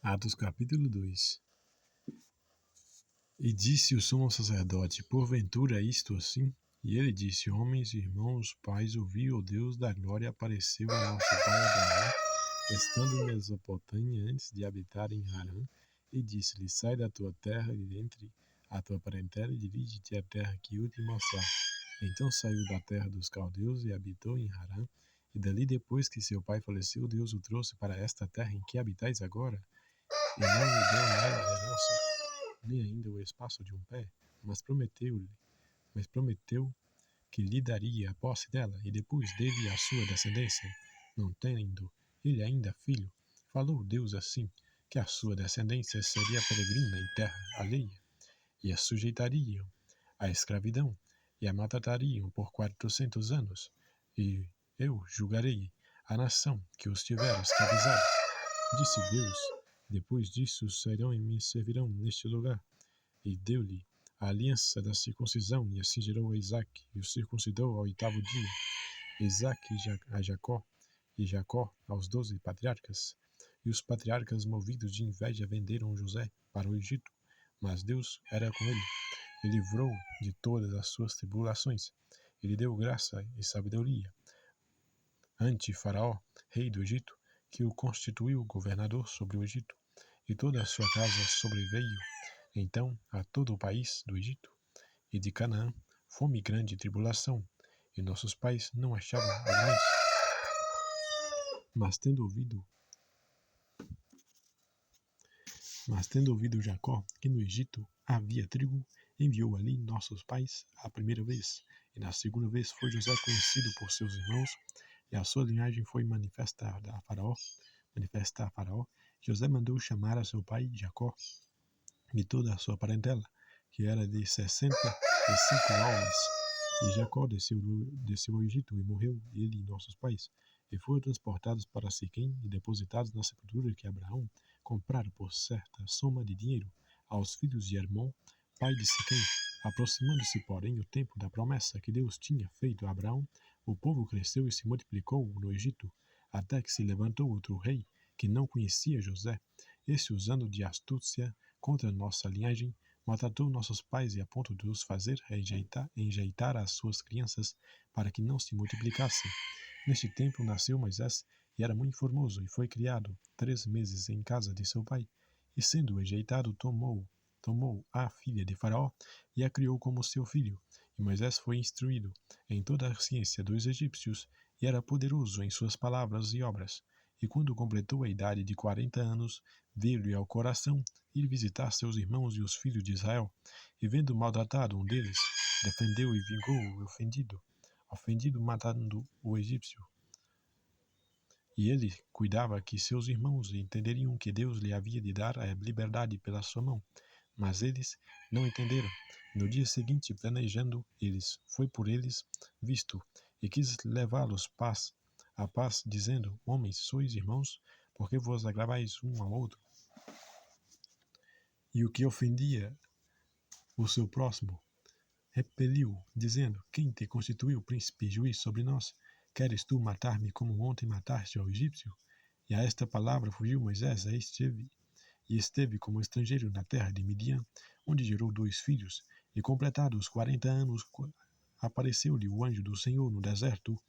Atos capítulo 2. E disse o sumo sacerdote: porventura isto assim? E ele disse: homens, irmãos, pais, ouvi, o Deus da glória apareceu a nosso pai Abraão, estando em Mesopotâmia antes de habitar em Harã, e disse-lhe: sai da tua terra e dentre a tua parentela e dirige-te à terra que eu te mostrar. Então saiu da terra dos caldeus e habitou em Harã, e dali depois que seu pai faleceu, Deus o trouxe para esta terra em que habitais agora, e não lhe deu nela herança, nem ainda o espaço de um pé, mas prometeu que lhe daria a posse dela, e depois dele a sua descendência. Não tendo ele ainda filho, falou Deus assim, que a sua descendência seria peregrina em terra alheia, e a sujeitariam à escravidão, e a maltratariam por 400 anos, e eu julgarei a nação que os tiver escravizado. Disse Deus: depois disso sairão e me servirão neste lugar. E deu-lhe a aliança da circuncisão, e assim gerou a Isaque, e o circuncidou ao 8º dia. Isaque a Jacó, e Jacó aos 12 patriarcas. E os patriarcas, movidos de inveja, venderam José para o Egito. Mas Deus era com ele, e livrou de todas as suas tribulações. Ele deu graça e sabedoria ante Faraó, rei do Egito, que o constituiu governador sobre o Egito, e toda a sua casa sobreveio então a todo o país do Egito e de Canaã fome grande e tribulação, e nossos pais não achavam alimentos. Mas tendo ouvido Jacó que no Egito havia trigo, enviou ali nossos pais a primeira vez, e na segunda vez foi José conhecido por seus irmãos, e a sua linhagem foi manifestada a Faraó. José mandou chamar a seu pai Jacó e toda a sua parentela, que era de 65 almas. E Jacó desceu ao Egito e morreu, ele e nossos pais, e foram transportados para Siquém e depositados na sepultura que Abraão comprara por certa soma de dinheiro aos filhos de Hermon, pai de Siquém. Aproximando-se, porém, o tempo da promessa que Deus tinha feito a Abraão, o povo cresceu e se multiplicou no Egito, até que se levantou outro rei, que não conhecia José. Esse, usando de astúcia contra nossa linhagem, maltratou nossos pais e a ponto de os fazer enjeitar as suas crianças para que não se multiplicassem. Neste tempo nasceu Moisés, e era muito formoso, e foi criado 3 meses em casa de seu pai. E sendo enjeitado, tomou a filha de Faraó e a criou como seu filho. E Moisés foi instruído em toda a ciência dos egípcios, e era poderoso em suas palavras e obras. E quando completou a idade de 40 anos, veio-lhe ao coração ir visitar seus irmãos e os filhos de Israel. E vendo maltratado um deles, defendeu e vingou o ofendido matando o egípcio. E ele cuidava que seus irmãos entenderiam que Deus lhe havia de dar a liberdade pela sua mão. Mas eles não entenderam. No dia seguinte, planejando eles, foi por eles visto, e quis levá-los a paz, dizendo: homens, sois irmãos, porque vos agravais um ao outro? E o que ofendia o seu próximo repeliu, dizendo: quem te constituiu príncipe e juiz sobre nós? Queres tu matar-me como ontem mataste ao egípcio? E a esta palavra fugiu Moisés, esteve como estrangeiro na terra de Midian, onde gerou 2 filhos. E completados 40 anos, apareceu-lhe o anjo do Senhor no deserto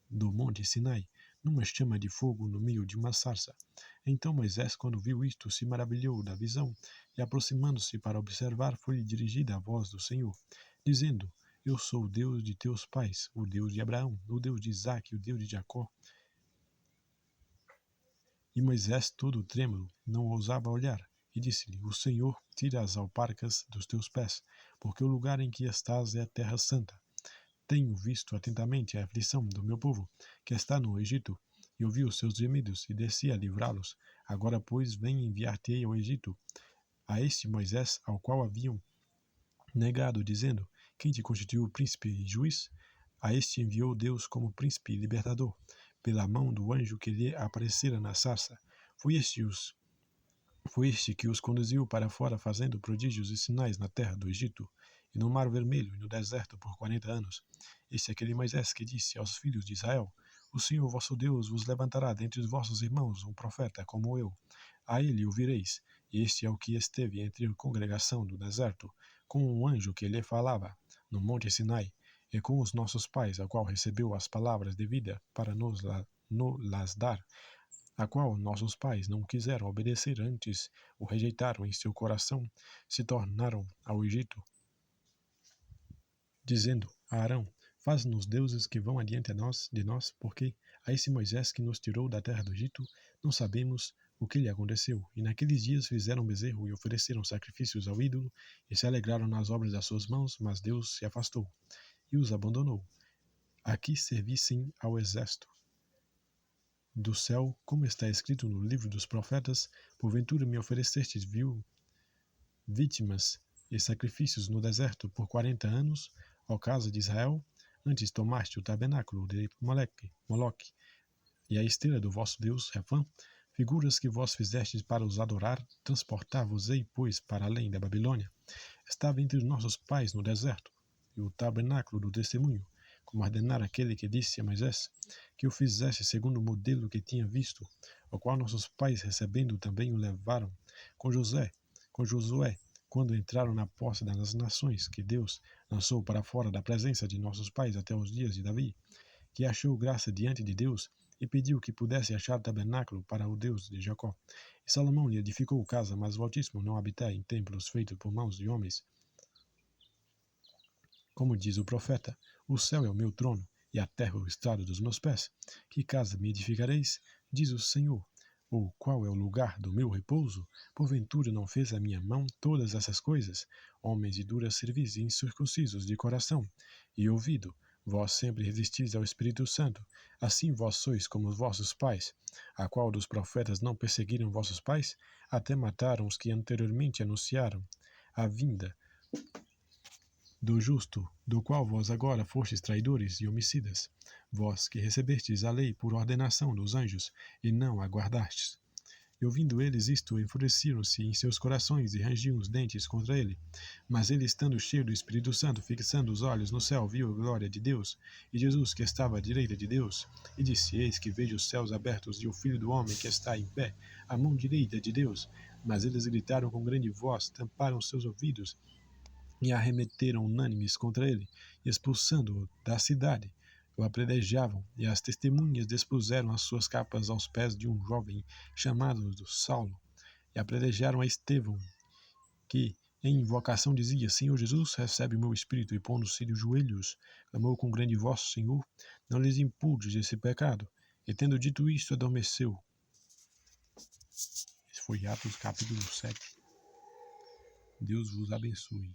do monte Sinai, numa chama de fogo no meio de uma sarça. Então Moisés, quando viu isto, se maravilhou da visão, e aproximando-se para observar, foi-lhe dirigida a voz do Senhor, dizendo: eu sou o Deus de teus pais, o Deus de Abraão, o Deus de Isaque, o Deus de Jacó. E Moisés, todo trêmulo, não ousava olhar, e disse-lhe: o Senhor tira as alparcas dos teus pés, porque o lugar em que estás é a terra santa. Tenho visto atentamente a aflição do meu povo, que está no Egito, e ouvi os seus gemidos, e desci a livrá-los. Agora, pois, vem enviar-te-ei ao Egito, a este Moisés, ao qual haviam negado, dizendo: quem te constituiu príncipe e juiz? A este enviou Deus como príncipe e libertador, pela mão do anjo que lhe aparecera na sarça. Foi este que os conduziu para fora, fazendo prodígios e sinais na terra do Egito, e no mar vermelho, e no deserto por 40 anos. Este é aquele Moisés que disse aos filhos de Israel: O Senhor vosso Deus vos levantará dentre os vossos irmãos um profeta como eu. A ele ouvireis. Este é o que esteve entre a congregação do deserto, com um anjo que lhe falava, no monte Sinai, e com os nossos pais, a qual recebeu as palavras de vida para nos las dar, a qual nossos pais não quiseram obedecer, antes o rejeitaram em seu coração, se tornaram ao Egito, dizendo a Arão: faz-nos deuses que vão adiante de nós, porque a esse Moisés que nos tirou da terra do Egito, não sabemos o que lhe aconteceu. E naqueles dias fizeram bezerro e ofereceram sacrifícios ao ídolo, e se alegraram nas obras das suas mãos, mas Deus se afastou e os abandonou, a que servissem ao exército do céu, como está escrito no livro dos profetas: porventura me oferecestes vítimas e sacrifícios no deserto por 40 anos, ó casa de Israel? Antes tomaste o tabernáculo de Moloque e a estrela do vosso Deus, Refã, figuras que vós fizestes para os adorar. Transportar-vos-ei, pois, para além da Babilônia. Estava entre os nossos pais no deserto, e o tabernáculo do testemunho, como ordenara aquele que disse a Moisés, que o fizesse segundo o modelo que tinha visto, o qual nossos pais recebendo também o levaram com Josué, quando entraram na posse das nações que Deus lançou para fora da presença de nossos pais até os dias de Davi, que achou graça diante de Deus e pediu que pudesse achar tabernáculo para o Deus de Jacó. E Salomão lhe edificou casa, mas o Altíssimo não habita em templos feitos por mãos de homens. Como diz o profeta: o céu é o meu trono, e a terra o estrado dos meus pés. Que casa me edificareis? Diz o Senhor. Ou qual é o lugar do meu repouso? Porventura não fez a minha mão todas essas coisas? Homens de dura cerviz e incircuncisos de coração e ouvido, vós sempre resistis ao Espírito Santo. Assim vós sois como os vossos pais. A qual dos profetas não perseguiram vossos pais? Até mataram os que anteriormente anunciaram a vinda do justo, do qual vós agora fostes traidores e homicidas, vós que recebestes a lei por ordenação dos anjos, e não a guardastes. E ouvindo eles isto, enfureceram-se em seus corações e rangiam os dentes contra ele. Mas ele, estando cheio do Espírito Santo, fixando os olhos no céu, viu a glória de Deus, e Jesus que estava à direita de Deus, e disse: eis que vejo os céus abertos, e o Filho do homem que está em pé, à mão direita de Deus. Mas eles gritaram com grande voz, tamparam seus ouvidos, e arremeteram unânimes contra ele, e expulsando-o da cidade, o apedrejavam, e as testemunhas dispuseram as suas capas aos pés de um jovem chamado Saulo, e apedrejaram a Estevão, que em invocação dizia: Senhor Jesus, recebe o meu espírito. E pondo-se de joelhos, clamou com grande voz: Senhor, não lhes imputes esse pecado. E tendo dito isto, adormeceu. Esse foi Atos capítulo 7. Deus vos abençoe.